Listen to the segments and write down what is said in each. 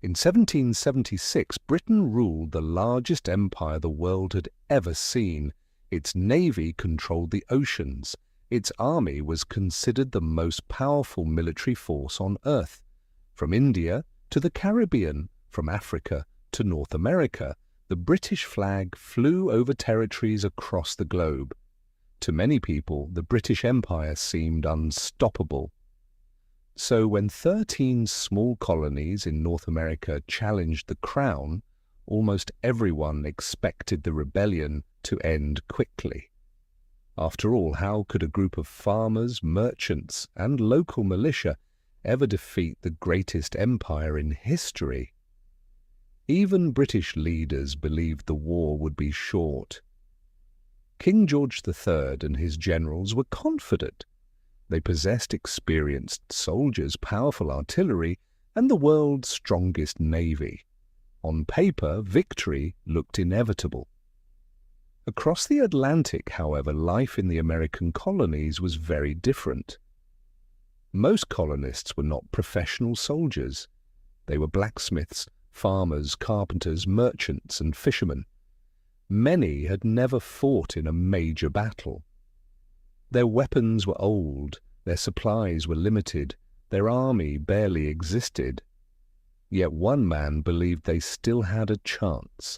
In 1776, Britain ruled the largest empire the world had ever seen. Its navy controlled the oceans. Its army was considered the most powerful military force on Earth. From India to the Caribbean, from Africa to North America, the British flag flew over territories across the globe. To many people, the British Empire seemed unstoppable. So when 13 small colonies in North America challenged the crown, almost everyone expected the rebellion to end quickly. After all, how could a group of farmers, merchants, and local militia ever defeat the greatest empire in history? Even British leaders believed the war would be short. King George III and his generals were confident. They possessed experienced soldiers, powerful artillery, and the world's strongest navy. On paper, victory looked inevitable. Across the Atlantic, however, life in the American colonies was very different. Most colonists were not professional soldiers. They were blacksmiths, farmers, carpenters, merchants, and fishermen. Many had never fought in a major battle. Their weapons were old, their supplies were limited, their army barely existed. Yet one man believed they still had a chance.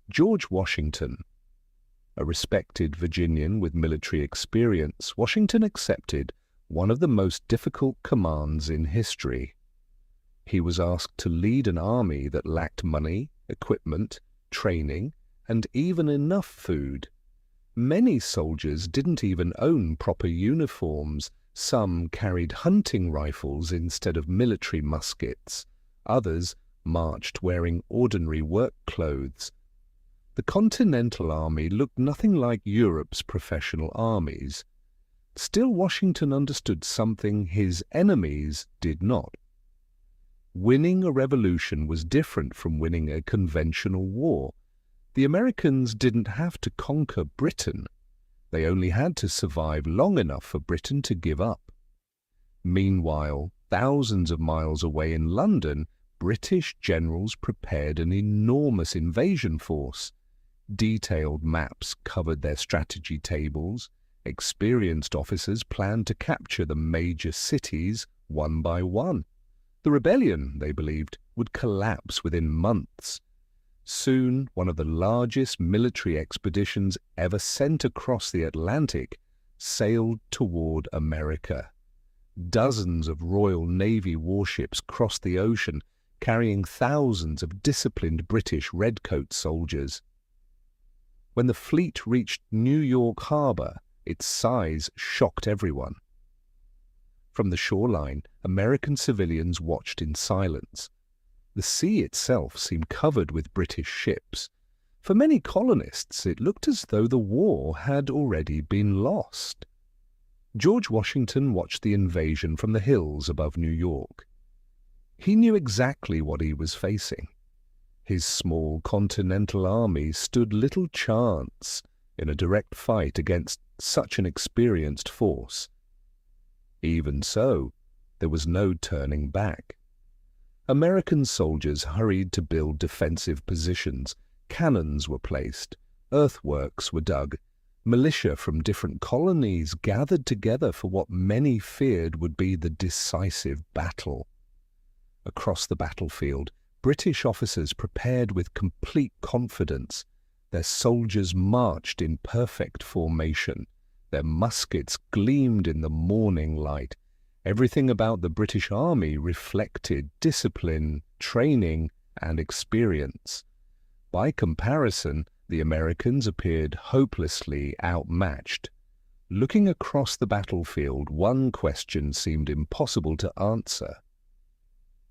George Washington. A respected Virginian with military experience, Washington accepted one of the most difficult commands in history. He was asked to lead an army that lacked money, equipment, training, and even enough food. Many soldiers didn't even own proper uniforms. Some carried hunting rifles instead of military muskets. Others marched wearing ordinary work clothes. The Continental Army looked nothing like Europe's professional armies. Still, Washington understood something his enemies did not. Winning a revolution was different from winning a conventional war. The Americans didn't have to conquer Britain. They only had to survive long enough for Britain to give up. Meanwhile, thousands of miles away in London, British generals prepared an enormous invasion force. Detailed maps covered their strategy tables. Experienced officers planned to capture the major cities one by one. The rebellion, they believed, would collapse within months. Soon, one of the largest military expeditions ever sent across the Atlantic sailed toward America. Dozens of Royal Navy warships crossed the ocean, carrying thousands of disciplined British redcoat soldiers. When the fleet reached New York Harbor, its size shocked everyone. From the shoreline, American civilians watched in silence. The sea itself seemed covered with British ships. For many colonists, it looked as though the war had already been lost. George Washington watched the invasion from the hills above New York. He knew exactly what he was facing. His small Continental Army stood little chance in a direct fight against such an experienced force. Even so, there was no turning back. American soldiers hurried to build defensive positions. Cannons were placed. Earthworks were dug. Militia from different colonies gathered together for what many feared would be the decisive battle. Across the battlefield, British officers prepared with complete confidence. Their soldiers marched in perfect formation. Their muskets gleamed in the morning light. Everything about the British Army reflected discipline, training, and experience. By comparison, the Americans appeared hopelessly outmatched. Looking across the battlefield, one question seemed impossible to answer.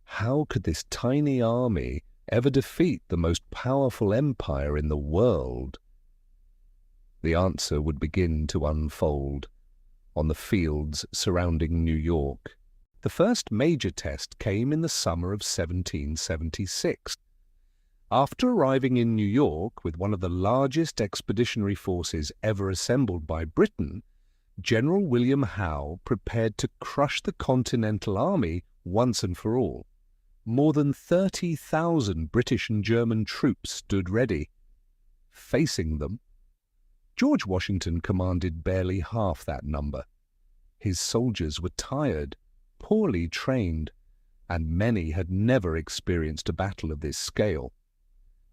How could this tiny army ever defeat the most powerful empire in the world? The answer would begin to unfold on the fields surrounding New York. The first major test came in the summer of 1776. After arriving in New York with one of the largest expeditionary forces ever assembled by Britain, General William Howe prepared to crush the Continental Army once and for all. more than 30,000 British and German troops stood ready. Facing them, George Washington commanded barely half that number. His soldiers were tired, poorly trained, and many had never experienced a battle of this scale.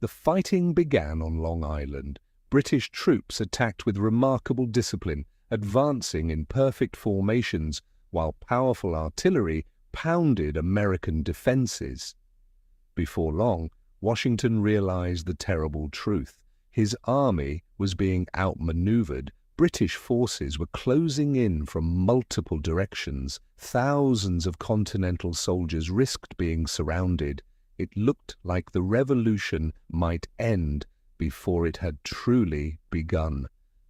The fighting began on Long Island. British troops attacked with remarkable discipline, advancing in perfect formations, while powerful artillery pounded American defenses. Before long, Washington realized the terrible truth. His army was being outmaneuvered. British forces were closing in from multiple directions. Thousands of Continental soldiers risked being surrounded. It looked like the revolution might end before it had truly begun.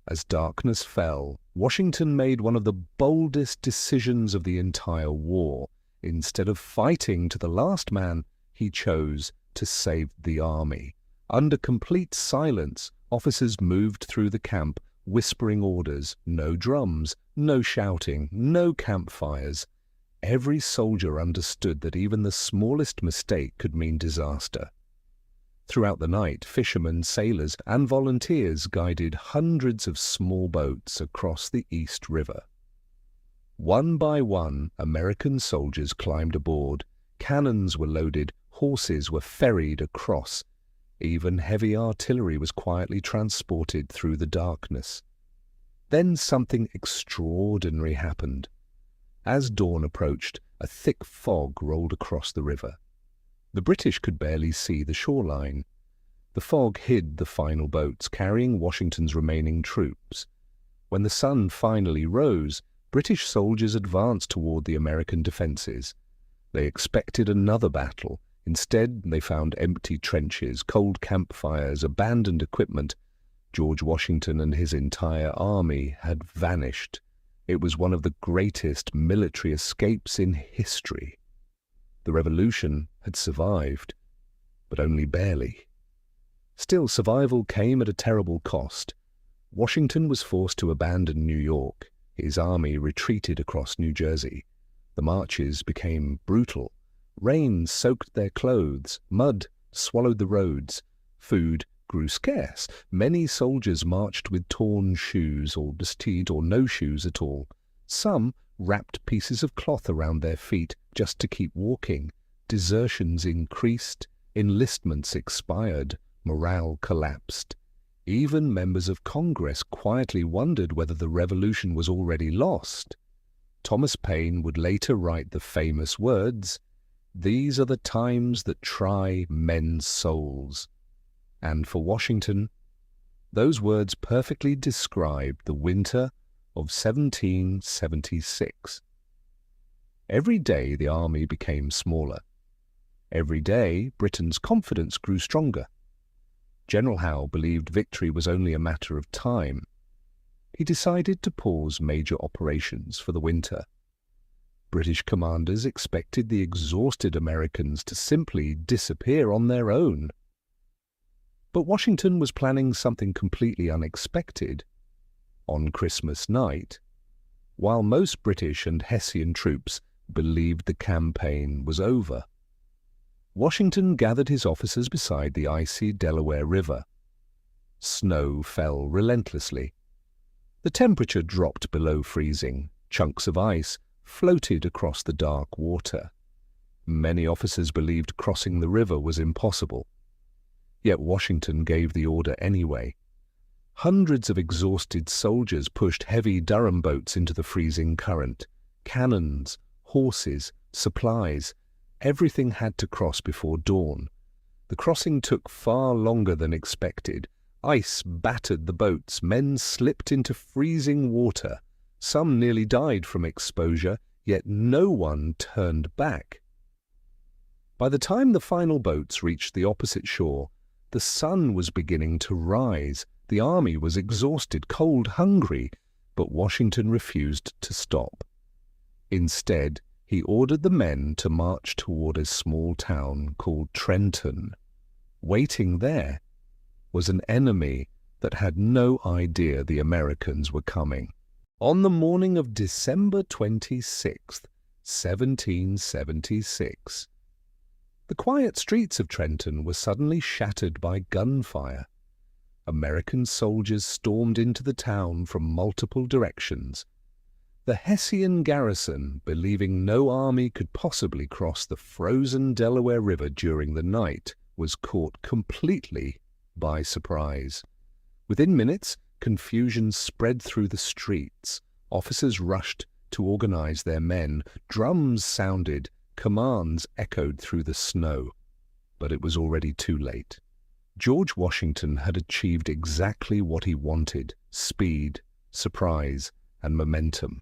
As darkness fell, Washington made one of the boldest decisions of the entire war. Instead of fighting to the last man, he chose to save the army. Under complete silence, officers moved through the camp, whispering orders. No drums, no shouting, no campfires. Every soldier understood that even the smallest mistake could mean disaster. Throughout the night, fishermen, sailors, and volunteers guided hundreds of small boats across the East River. One by one, American soldiers climbed aboard. Cannons were loaded, horses were ferried across. Even heavy artillery was quietly transported through the darkness. Then something extraordinary happened. As dawn approached, a thick fog rolled across the river. The British could barely see the shoreline. The fog hid the final boats carrying Washington's remaining troops. When the sun finally rose, British soldiers advanced toward the American defenses. They expected another battle. Instead, they found empty trenches, cold campfires, abandoned equipment. George Washington and his entire army had vanished. It was one of the greatest military escapes in history. The revolution had survived, but only barely. Still, survival came at a terrible cost. Washington was forced to abandon New York. His army retreated across New Jersey. The marches became brutal. Rain soaked their clothes. Mud swallowed the roads. Food grew scarce. Many soldiers marched with torn shoes or no shoes at all. Some wrapped pieces of cloth around their feet just to keep walking. Desertions increased. Enlistments expired. Morale collapsed. Even members of Congress quietly wondered whether the revolution was already lost. Thomas Paine would later write the famous words, "These are the times that try men's souls." And for Washington, those words perfectly described the winter of 1776. Every day the army became smaller. Every day Britain's confidence grew stronger. General Howe believed victory was only a matter of time. He decided to pause major operations for the winter. British commanders expected the exhausted Americans to simply disappear on their own. But Washington was planning something completely unexpected. On Christmas night, while most British and Hessian troops believed the campaign was over, Washington gathered his officers beside the icy Delaware River. Snow fell relentlessly. The temperature dropped below freezing. Chunks of ice floated across the dark water. Many officers believed crossing the river was impossible. Yet Washington gave the order anyway. Hundreds of exhausted soldiers pushed heavy Durham boats into the freezing current. Cannons, horses, supplies, everything had to cross before dawn. The crossing took far longer than expected. Ice battered the boats. Men slipped into freezing water. Some nearly died from exposure, yet no one turned back. By the time the final boats reached the opposite shore, the sun was beginning to rise. The army was exhausted, cold, hungry, but Washington refused to stop. Instead, he ordered the men to march toward a small town called Trenton. Waiting there was an enemy that had no idea the Americans were coming. On the morning of December 26th, 1776, The quiet streets of Trenton were suddenly shattered by gunfire. American soldiers stormed into the town from multiple directions. The Hessian garrison, believing no army could possibly cross the frozen Delaware River during the night, was caught completely by surprise. Within minutes, confusion spread through the streets. Officers rushed to organize their men. Drums sounded. Commands echoed through the snow. But it was already too late. George Washington had achieved exactly what he wanted: speed, surprise, and momentum.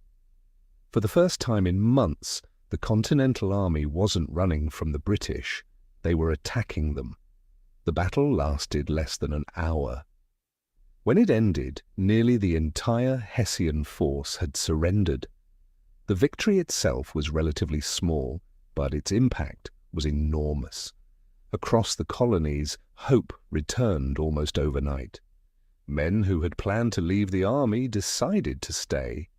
For the first time in months, the Continental Army wasn't running from the British. They were attacking them. The battle lasted less than an hour. When it ended, nearly the entire Hessian force had surrendered. The victory itself was relatively small, but its impact was enormous. Across the colonies, hope returned almost overnight. Men who had planned to leave the army decided to stay.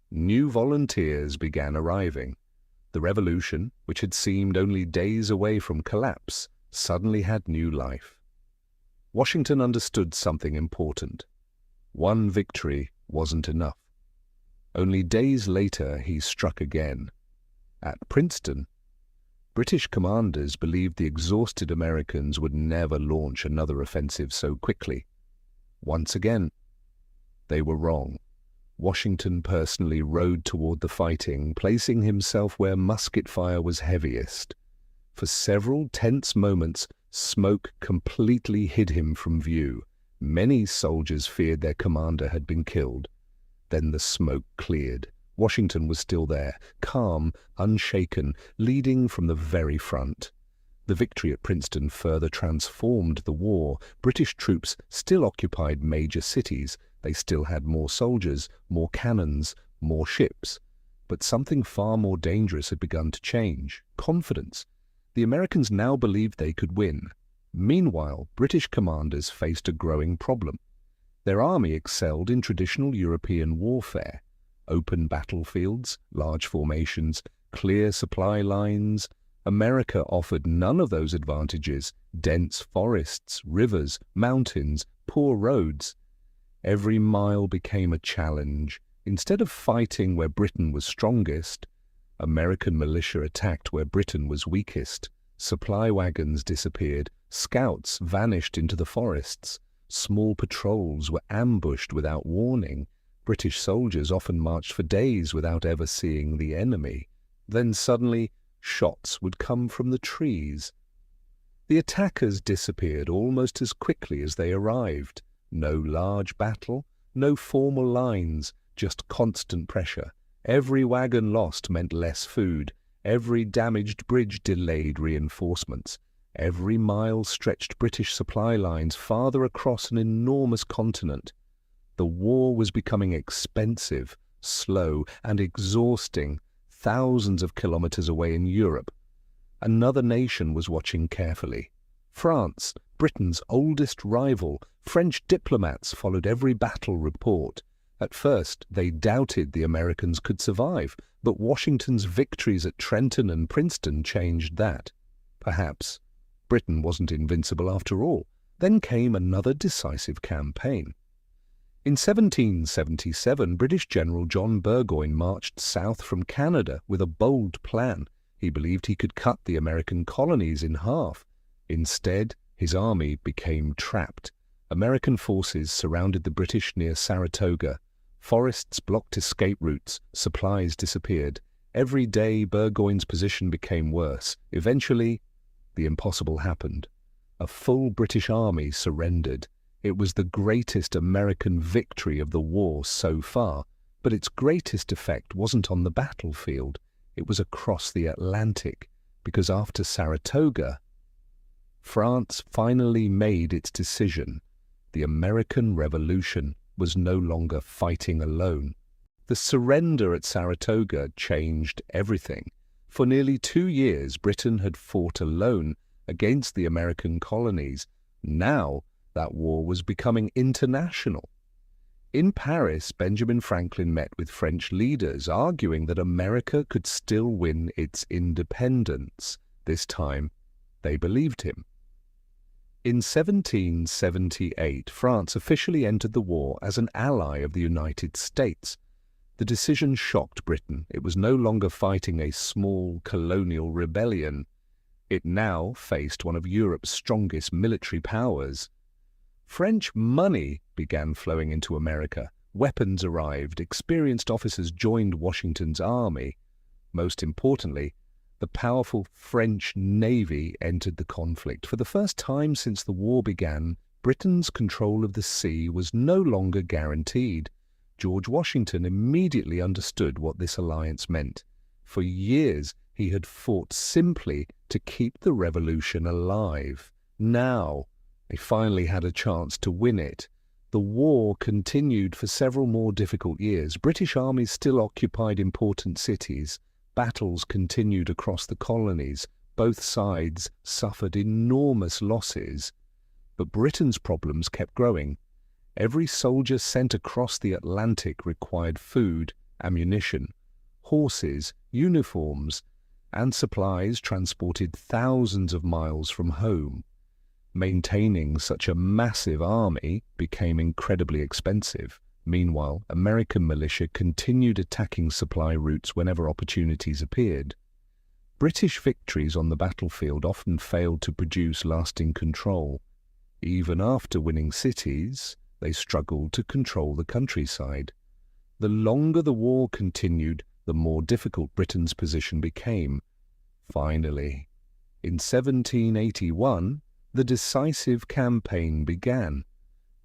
New volunteers began arriving. The revolution, which had seemed only days away from collapse, suddenly had new life. Washington understood something important. One victory wasn't enough. Only days later he struck again. At Princeton, British commanders believed the exhausted Americans would never launch another offensive so quickly. Once again, they were wrong. Washington personally rode toward the fighting, placing himself where musket fire was heaviest. For several tense moments, smoke completely hid him from view. Many soldiers feared their commander had been killed. Then the smoke cleared. Washington was still there, calm, unshaken, leading from the very front. The victory at Princeton further transformed the war. British troops still occupied major cities. They still had more soldiers, more cannons, more ships. But something far more dangerous had begun to change: confidence. The Americans now believed they could win. Meanwhile, British commanders faced a growing problem. Their army excelled in traditional European warfare: open battlefields, large formations, clear supply lines. America offered none of those advantages: dense forests, rivers, mountains, poor roads. Every mile became a challenge. Instead of fighting where Britain was strongest, American militia attacked where Britain was weakest. Supply wagons disappeared. Scouts vanished into the forests. Small patrols were ambushed without warning. British soldiers often marched for days without ever seeing the enemy. Then suddenly, shots would come from the trees. The attackers disappeared almost as quickly as they arrived. No large battle, no formal lines, just constant pressure. Every wagon lost meant less food. Every damaged bridge delayed reinforcements. Every mile stretched British supply lines farther across an enormous continent. The war was becoming expensive, slow, and exhausting, thousands of kilometers away in Europe. Another nation was watching carefully. France, Britain's oldest rival. French diplomats followed every battle report. At first, they doubted the Americans could survive, but Washington's victories at Trenton and Princeton changed that. Perhaps Britain wasn't invincible after all. Then came another decisive campaign. In 1777, British General John Burgoyne marched south from Canada with a bold plan. He believed he could cut the American colonies in half. Instead, his army became trapped. American forces surrounded the British near Saratoga. Forests blocked escape routes. Supplies disappeared. Every day, Burgoyne's position became worse. Eventually, the impossible happened. A full British army surrendered. It was the greatest American victory of the war so far, but its greatest effect wasn't on the battlefield. It was across the Atlantic, because after Saratoga, France finally made its decision. The American Revolution was no longer fighting alone. The surrender at Saratoga changed everything. For nearly 2 years, Britain had fought alone against the American colonies. Now, that war was becoming international. In Paris, Benjamin Franklin met with French leaders, arguing that America could still win its independence. This time, They believed him. In 1778, France officially entered the war as an ally of the United States. The decision shocked Britain. It was no longer fighting a small colonial rebellion. It now faced one of Europe's strongest military powers. French money began flowing into America. Weapons arrived. Experienced officers joined Washington's army. Most importantly, the powerful French Navy entered the conflict. For the first time since the war began, Britain's control of the sea was no longer guaranteed. George Washington immediately understood what this alliance meant. For years, he had fought simply to keep the revolution alive. Now, they finally had a chance to win it. The war continued for several more difficult years. British armies still occupied important cities. Battles continued across the colonies. Both sides suffered enormous losses. But Britain's problems kept growing. Every soldier sent across the Atlantic required food, ammunition, horses, uniforms, and supplies transported thousands of miles from home. Maintaining such a massive army became incredibly expensive. Meanwhile, American militia continued attacking supply routes whenever opportunities appeared. British victories on the battlefield often failed to produce lasting control. Even after winning cities, they struggled to control the countryside. The longer the war continued, the more difficult Britain's position became. Finally, in 1781, the decisive campaign began.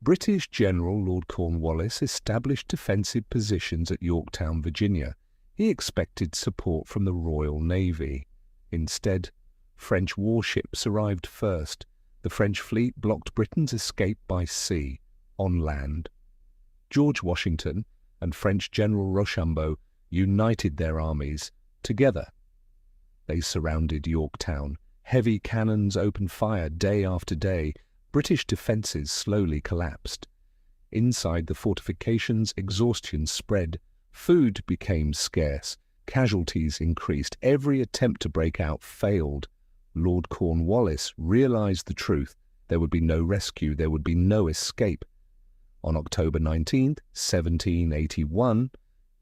British General Lord Cornwallis established defensive positions at Yorktown, Virginia. He expected support from the Royal Navy. Instead, French warships arrived first. The French fleet blocked Britain's escape by sea. On land, George Washington and French General Rochambeau united their armies together. They surrounded Yorktown. Heavy cannons opened fire day after day. British defences slowly collapsed. Inside the fortifications, exhaustion spread. Food became scarce. Casualties increased. Every attempt to break out failed. Lord Cornwallis realised the truth. There would be no rescue. There would be no escape. On October 19, 1781,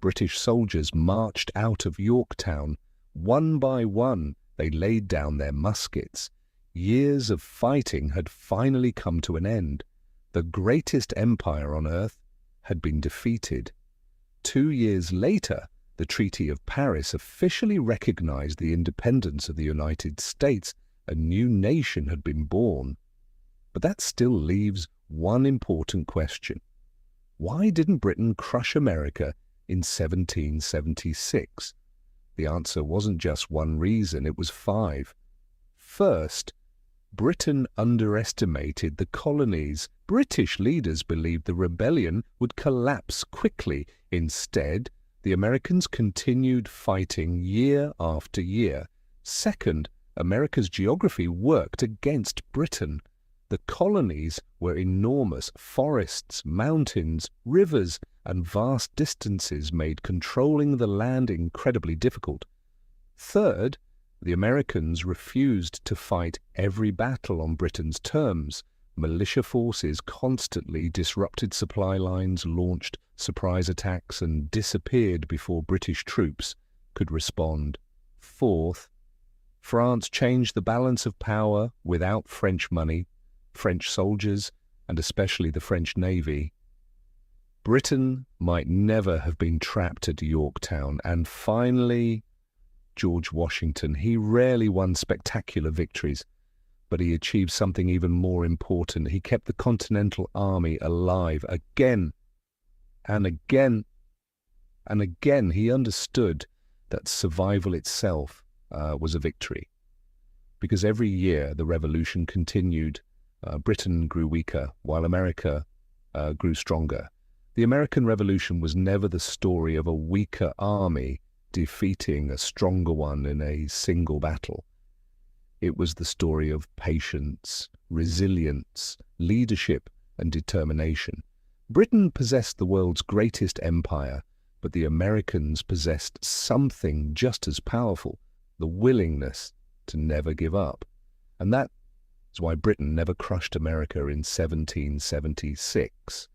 British soldiers marched out of Yorktown. One by one, they laid down their muskets. Years of fighting had finally come to an end. The greatest empire on earth had been defeated. 2 years later, the Treaty of Paris officially recognized the independence of the United States. A new nation had been born. But that still leaves one important question. Why didn't Britain crush America in 1776? The answer wasn't just one reason, it was 5. First, Britain underestimated the colonies. British leaders believed the rebellion would collapse quickly. Instead, the Americans continued fighting year after year. Second, America's geography worked against Britain. The colonies were enormous. Forests, mountains, rivers, and vast distances made controlling the land incredibly difficult. Third, the Americans refused to fight every battle on Britain's terms. Militia forces constantly disrupted supply lines, launched surprise attacks, and disappeared before British troops could respond. Fourth, France changed the balance of power without French money, French soldiers, and especially the French Navy. Britain might never have been trapped at Yorktown. And finally, George Washington. He rarely won spectacular victories, but he achieved something even more important. He kept the Continental Army alive again and again and again. He understood that survival itself was a victory. Because every year the revolution continued. Britain grew weaker while America grew stronger. The American Revolution was never the story of a weaker army defeating a stronger one in a single battle. It was the story of patience, resilience, leadership, and determination. Britain possessed the world's greatest empire, but the Americans possessed something just as powerful, the willingness to never give up. And that is why Britain never crushed America in 1776.